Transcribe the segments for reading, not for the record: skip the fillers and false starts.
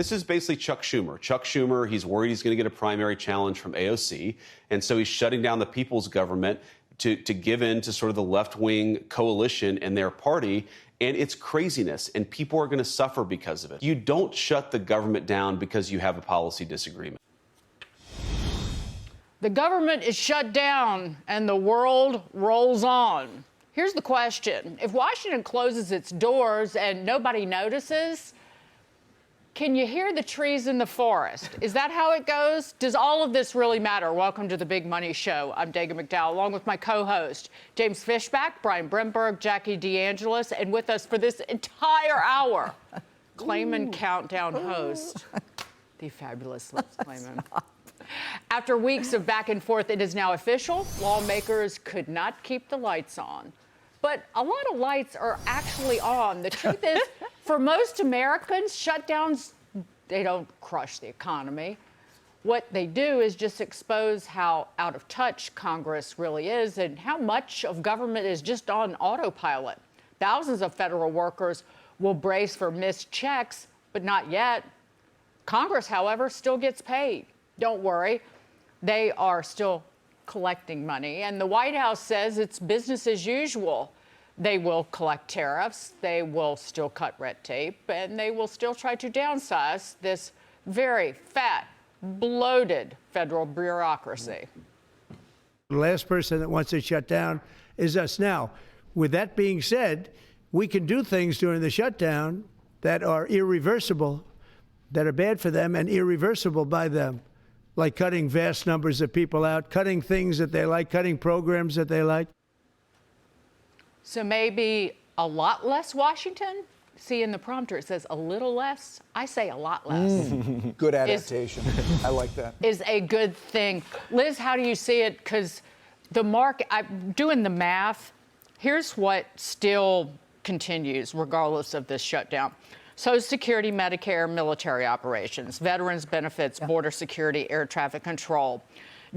This is basically Chuck Schumer. Chuck Schumer, he's worried he's going to get a primary challenge from AOC, and so he's shutting down the people's government to give in to sort of the left-wing coalition and their party. And it's craziness, and people are going to suffer because of it. You don't shut the government down because you have a policy disagreement. The government is shut down, and the world rolls on. Here's the question. If Washington closes its doors and nobody notices, can you hear the trees in the forest? Is that how it goes? Does all of this really matter? Welcome to the Big Money Show. I'm Dagan McDowell, along with my co-host, James Fishback, Brian Brimberg, Jackie DeAngelis, and with us for this entire hour, Clayman Countdown host, the fabulous Liz Clayman. After weeks of back and forth, it is now official. Lawmakers could not keep the lights on. But a lot of lights are actually on. The truth is, for most Americans, shutdowns, they don't crush the economy. What they do is just expose how out of touch Congress really is and how much of government is just on autopilot. Thousands of federal workers will brace for missed checks, but not yet. Congress, however, still gets paid. Don't worry, they are still collecting money. And the White House says it's business as usual. They will collect tariffs, they will still cut red tape, and they will still try to downsize this very fat, bloated federal bureaucracy. The last person that wants it shut down is us now. With that being said, we can do things during the shutdown that are irreversible, that are bad for them and irreversible by them, like cutting vast numbers of people out, cutting things that they like, cutting programs that they like. So maybe a lot less Washington? See, in the prompter, it says a little less. I say a lot less. Good adaptation. I like that. Is a good thing. Liz, how do you see it? Because the market, I'm doing the math. Here's what still continues, regardless of this shutdown. Social Security, Medicare, military operations, veterans benefits, border security, air traffic control.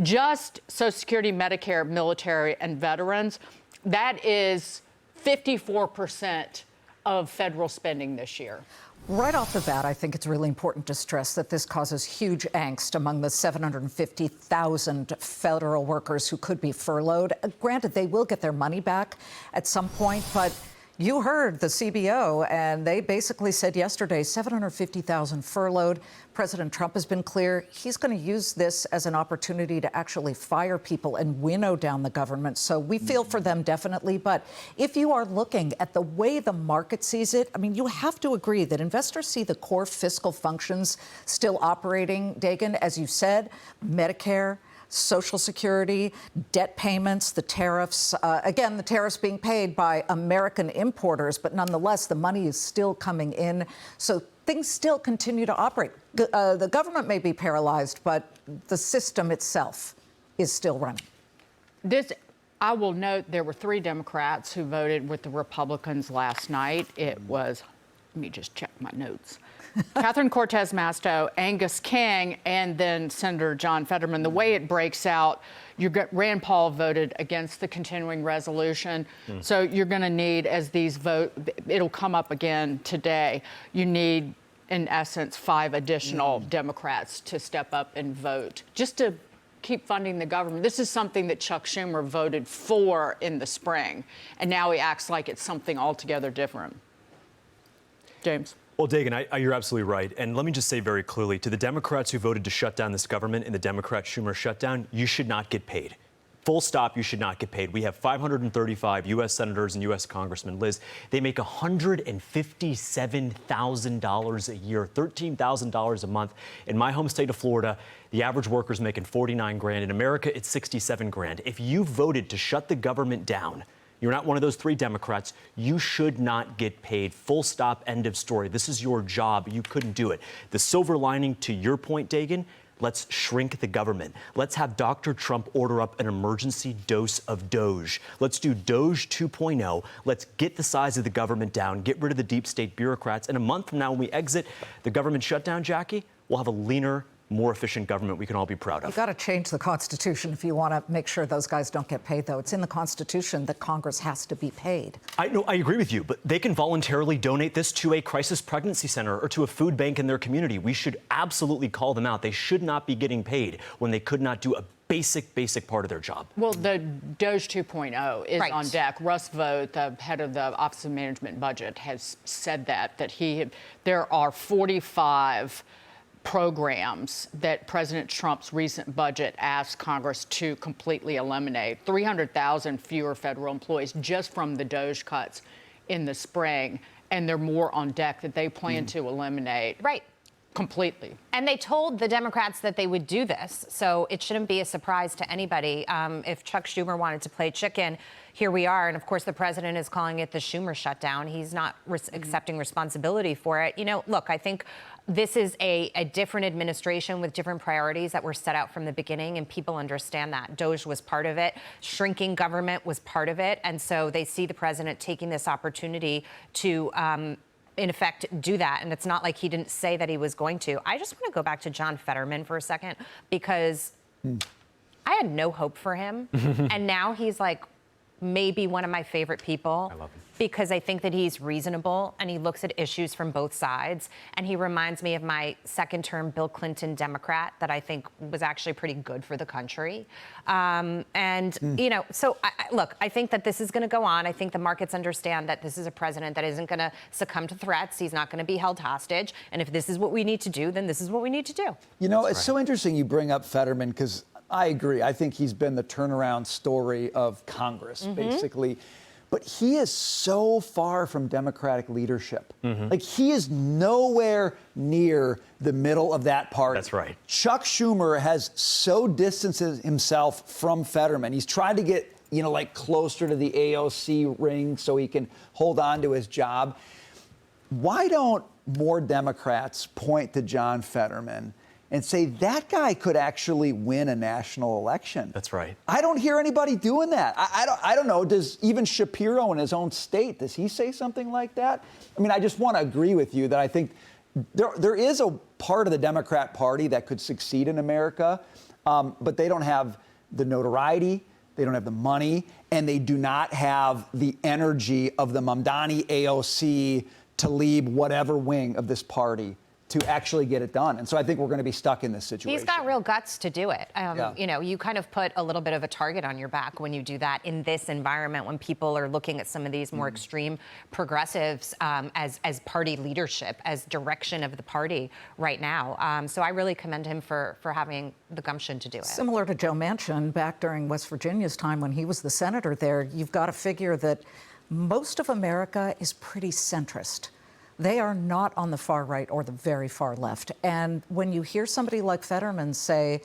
Just Social Security, Medicare, military, and veterans, that is 54% of federal spending this year. Right off the bat, I think it's really important to stress that this causes huge angst among the 750,000 federal workers who could be furloughed. Granted, they will get their money back at some point, but you heard the CBO, and they basically said yesterday, 750,000 furloughed. President Trump has been clear he's going to use this as an opportunity to actually fire people and winnow down the government. So we feel for them, definitely. But if you are looking at the way the market sees it, I mean, you have to agree that investors see the core fiscal functions still operating, Dagan, as you said, Medicare, Social Security, debt payments, the tariffs. Again, the tariffs being paid by American importers, but nonetheless, the money is still coming in. So things still continue to operate. The government may be paralyzed, but the system itself is still running. I will note there were 3 Democrats who voted with the Republicans last night. It was, let me just check my notes. Catherine Cortez Masto, Angus King, and then Senator John Fetterman. The way it breaks out, Rand Paul voted against the continuing resolution. So you're going to need, as these vote, it'll come up again today, you need, in essence, 5 additional Democrats to step up and vote, just to keep funding the government. This is something that Chuck Schumer voted for in the spring, and now he acts like it's something altogether different. James. Well, Dagan, you're absolutely right. And let me just say very clearly, to the Democrats who voted to shut down this government in the Democrat-Schumer shutdown, you should not get paid. Full stop, you should not get paid. We have 535 U.S. senators and U.S. congressmen. Liz, they make $157,000 a year, $13,000 a month. In my home state of Florida, the average worker's making $49,000. In America, it's $67,000. If you voted to shut the government down, you're not one of those 3 Democrats. You should not get paid. Full stop, end of story. This is your job. You couldn't do it. The silver lining to your point, Dagan, let's shrink the government. Let's have Dr. Trump order up an emergency dose of DOGE. Let's do DOGE 2.0. Let's get the size of the government down, get rid of the deep state bureaucrats. And a month from now, when we exit the government shutdown, Jackie, we'll have a leaner, more efficient government we can all be proud of. You've got to change the Constitution if you want to make sure those guys don't get paid, though. It's in the Constitution that Congress has to be paid. I agree with you, but they can voluntarily donate this to a crisis pregnancy center or to a food bank in their community. We should absolutely call them out. They should not be getting paid when they could not do a basic part of their job. Well, the DOGE 2.0 is Right. on deck. Russ Vought, the head of the Office of Management and Budget, has said that there are 45 programs that President Trump's recent budget asked Congress to completely eliminate. 300,000 fewer federal employees just from the DOGE cuts in the spring, and there are more on deck that they plan to eliminate. Right. Completely. And they told the Democrats that they would do this, so it shouldn't be a surprise to anybody. If Chuck Schumer wanted to play chicken, here we are. And of course, the president is calling it the Schumer shutdown. He's not accepting responsibility for it. You know, look, I think this is a different administration with different priorities that were set out from the beginning, and people understand that. DOGE was part of it. Shrinking government was part of it. And so they see the president taking this opportunity to in effect, do that. And it's not like he didn't say that he was going to. I just want to go back to John Fetterman for a second, because I had no hope for him. And now he's like maybe one of my favorite people. I love him. Because I think that he's reasonable and he looks at issues from both sides. And he reminds me of my second-term Bill Clinton Democrat that I think was actually pretty good for the country. You know, so look, I think that this is going to go on. I think the markets understand that this is a president that isn't going to succumb to threats. He's not going to be held hostage. And if this is what we need to do, then this is what we need to do. You know, it's so interesting you bring up Fetterman, because I agree. I think he's been the turnaround story of Congress, basically. But he is so far from Democratic leadership. Like, he is nowhere near the middle of that party. That's right. Chuck Schumer has so distanced himself from Fetterman. He's tried to get, you know, like closer to the AOC ring so he can hold on to his job. Why don't more Democrats point to John Fetterman and say that guy could actually win a national election? That's right. I don't hear anybody doing that. I don't know. Does even Shapiro in his own state, does he say something like that? I mean, I just want to agree with you that I think there is a part of the Democrat Party that could succeed in America, but they don't have the notoriety, they don't have the money, and they do not have the energy of the Mamdani AOC to lead whatever wing of this party to actually get it done. And so I think we're going to be stuck in this situation. He's got real guts to do it. You know, you kind of put a little bit of a target on your back when you do that in this environment, when people are looking at some of these more extreme progressives as party leadership, as direction of the party right now. So I really commend him for having the gumption to do it. Similar to Joe Manchin back during West Virginia's time when he was the senator there, you've got to figure that most of America is pretty centrist. They are not on the far right or the very far left. And when you hear somebody like Fetterman say,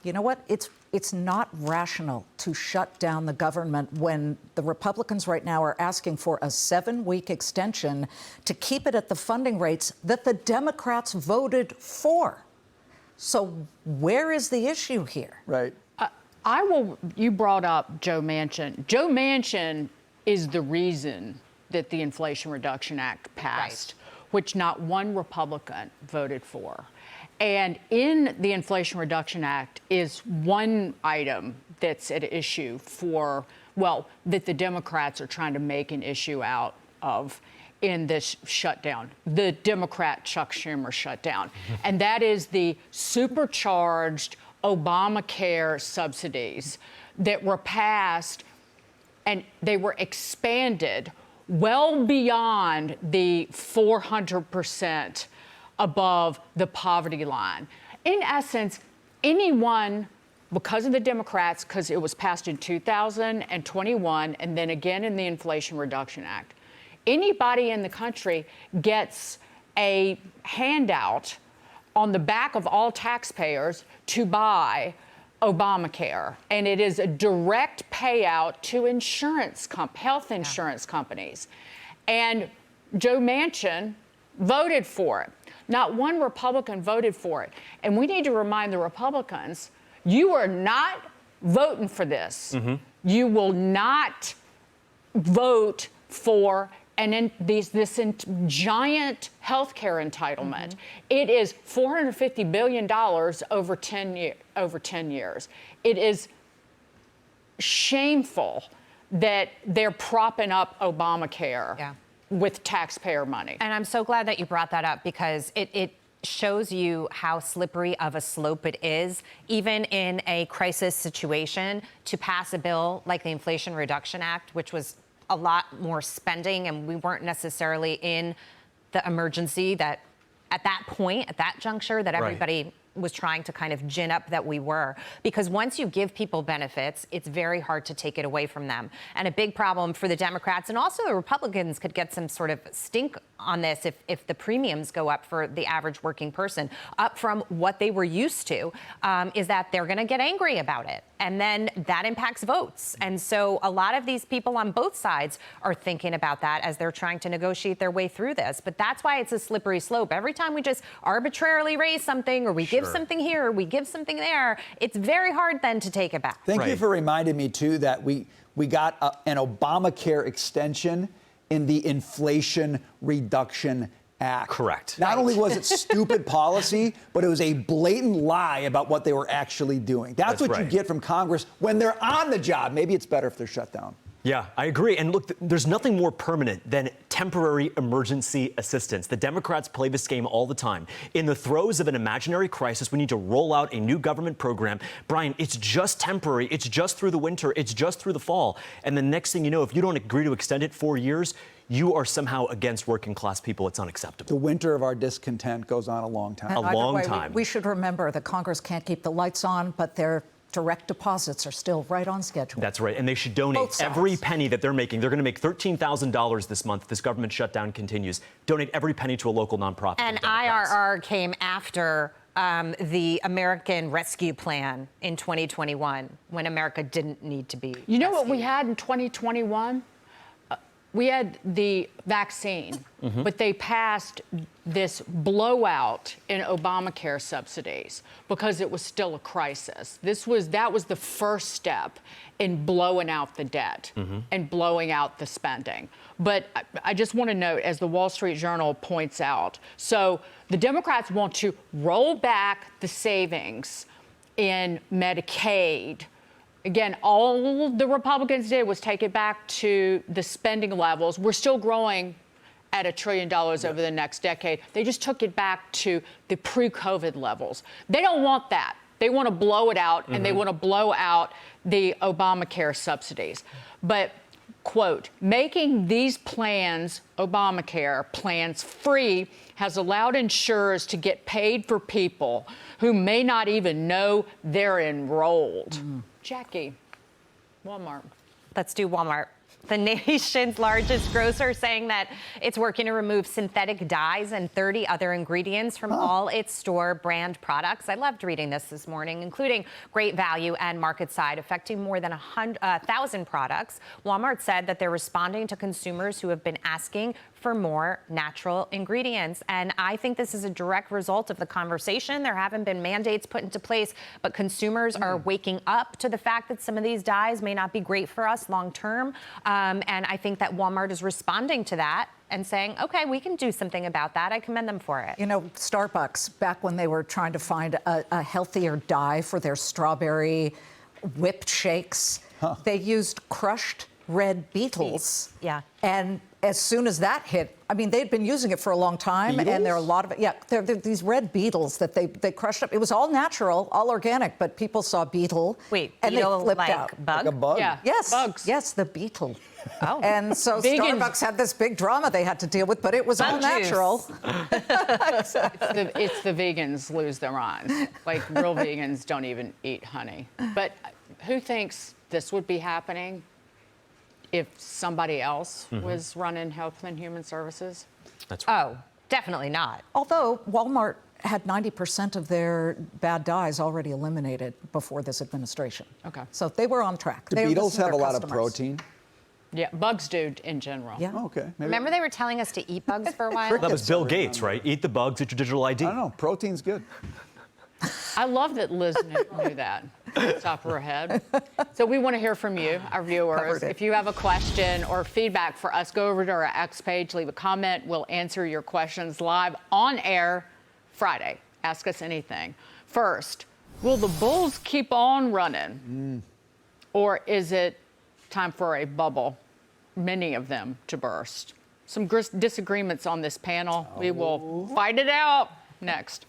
you know what, it's not rational to shut down the government when the Republicans right now are asking for a 7-week extension to keep it at the funding rates that the Democrats voted for. So where is the issue here? Right. You brought up Joe Manchin. Joe Manchin is the reason that the Inflation Reduction Act passed, which not one Republican voted for. And in the Inflation Reduction Act is one item that's at issue that the Democrats are trying to make an issue out of in this shutdown, the Democrat Chuck Schumer shutdown. And that is the supercharged Obamacare subsidies that were passed, and they were expanded well beyond the 400% above the poverty line. In essence, anyone, because of the Democrats, because it was passed in 2021 and then again in the Inflation Reduction Act, anybody in the country gets a handout on the back of all taxpayers to buy Obamacare, and it is a direct payout to health insurance companies. And Joe Manchin voted for it. Not one Republican voted for it. And we need to remind the Republicans, you are not voting for this. You will not vote for and in giant health care entitlement. It is $450 billion over 10 years. It is shameful that they're propping up Obamacare with taxpayer money. And I'm so glad that you brought that up, because it shows you how slippery of a slope it is, even in a crisis situation, to pass a bill like the Inflation Reduction Act, which was a lot more spending, and we weren't necessarily in the emergency that at that point, at that juncture, that everybody was trying to kind of gin up that we were. Because once you give people benefits, it's very hard to take it away from them. And a big problem for the Democrats, and also the Republicans could get some sort of stink on this if the premiums go up for the average working person, up from what they were used to, is that they're going to get angry about it. And then that impacts votes. And so a lot of these people on both sides are thinking about that as they're trying to negotiate their way through this. But that's why it's a slippery slope. Every time we just arbitrarily raise something, or we give something here, or we give something there, it's very hard then to take it back. Thank you for reminding me, too, that we got an Obamacare extension in the Inflation Reduction Act. Correct. Not only was it stupid policy, but it was a blatant lie about what they were actually doing. That's what you get from Congress when they're on the job. Maybe it's better if they're shut down. Yeah, I agree. And look, there's nothing more permanent than temporary emergency assistance. The Democrats play this game all the time. In the throes of an imaginary crisis, we need to roll out a new government program. Brian, it's just temporary. It's just through the winter. It's just through the fall. And the next thing you know, if you don't agree to extend it 4 years, you are somehow against working class people. It's unacceptable. The winter of our discontent goes on a long time. A long time. We should remember that Congress can't keep the lights on, but their direct deposits are still right on schedule. That's right. And they should donate every penny that they're making. They're going to make $13,000 this month if this government shutdown continues. Donate every penny to a local nonprofit. And IRR came after the American Rescue Plan in 2021, when America didn't need to be You know what we had in 2021? We had the vaccine, but they passed this blowout in Obamacare subsidies because it was still a crisis. That was the first step in blowing out the debt and blowing out the spending. But I just want to note, as the Wall Street Journal points out, so the Democrats want to roll back the savings in Medicaid. Again, all the Republicans did was take it back to the spending levels. We're still growing at $1 trillion over the next decade. They just took it back to the pre-COVID levels. They don't want that. They want to blow it out, and they want to blow out the Obamacare subsidies. But, quote, making these plans, Obamacare plans, free has allowed insurers to get paid for people who may not even know they're enrolled. Jackie, Walmart. Let's do Walmart. The nation's largest grocer saying that it's working to remove synthetic dyes and 30 other ingredients from all its store brand products. I loved reading this morning, including Great Value and Market Side, affecting more than 1,000 products. Walmart said that they're responding to consumers who have been asking for more natural ingredients. And I think this is a direct result of the conversation. There haven't been mandates put into place, but consumers are waking up to the fact that some of these dyes may not be great for us long term. And I think that Walmart is responding to that and saying, okay, we can do something about that. I commend them for it. You know, Starbucks, back when they were trying to find a healthier dye for their strawberry whipped shakes, they used crushed red beetles. Yeah. And as soon as that hit, I mean, they'd been using it for a long time, and there are a lot of it. Yeah, they're these red beetles that they crushed up. It was all natural, all organic, but people saw beetle. Wait, and beetle they flipped like out. bug? Like a bug? Yeah, Yes, bugs. yes, the beetle. Oh. And so Vegans- Starbucks had this big drama they had to deal with, but it was all Bug juice. natural. It's the vegans lose their minds. Like, real vegans don't even eat honey. But who thinks this would be happening if somebody else was running Health and Human Services? That's right. Oh, definitely not. Although Walmart had 90% of their bad dyes already eliminated before this administration. Okay. So they were on track. Do They beetles listened to have a their lot of customers. protein? Yeah, bugs do in general. Yeah. Oh, okay. Maybe. Remember they were telling us to eat bugs for a while? That was Bill Gates, right? Eat the bugs, get your digital ID. I don't know. Protein's good. I love that Liz knew that. top of her head. So we want to hear from you, our viewers. If you have a question or feedback for us, go over to our X page, leave a comment. We'll answer your questions live on air Friday. Ask us anything. First, will the bulls keep on running? Or is it time for a bubble, many of them, to burst? Some disagreements on this panel. We will fight it out next.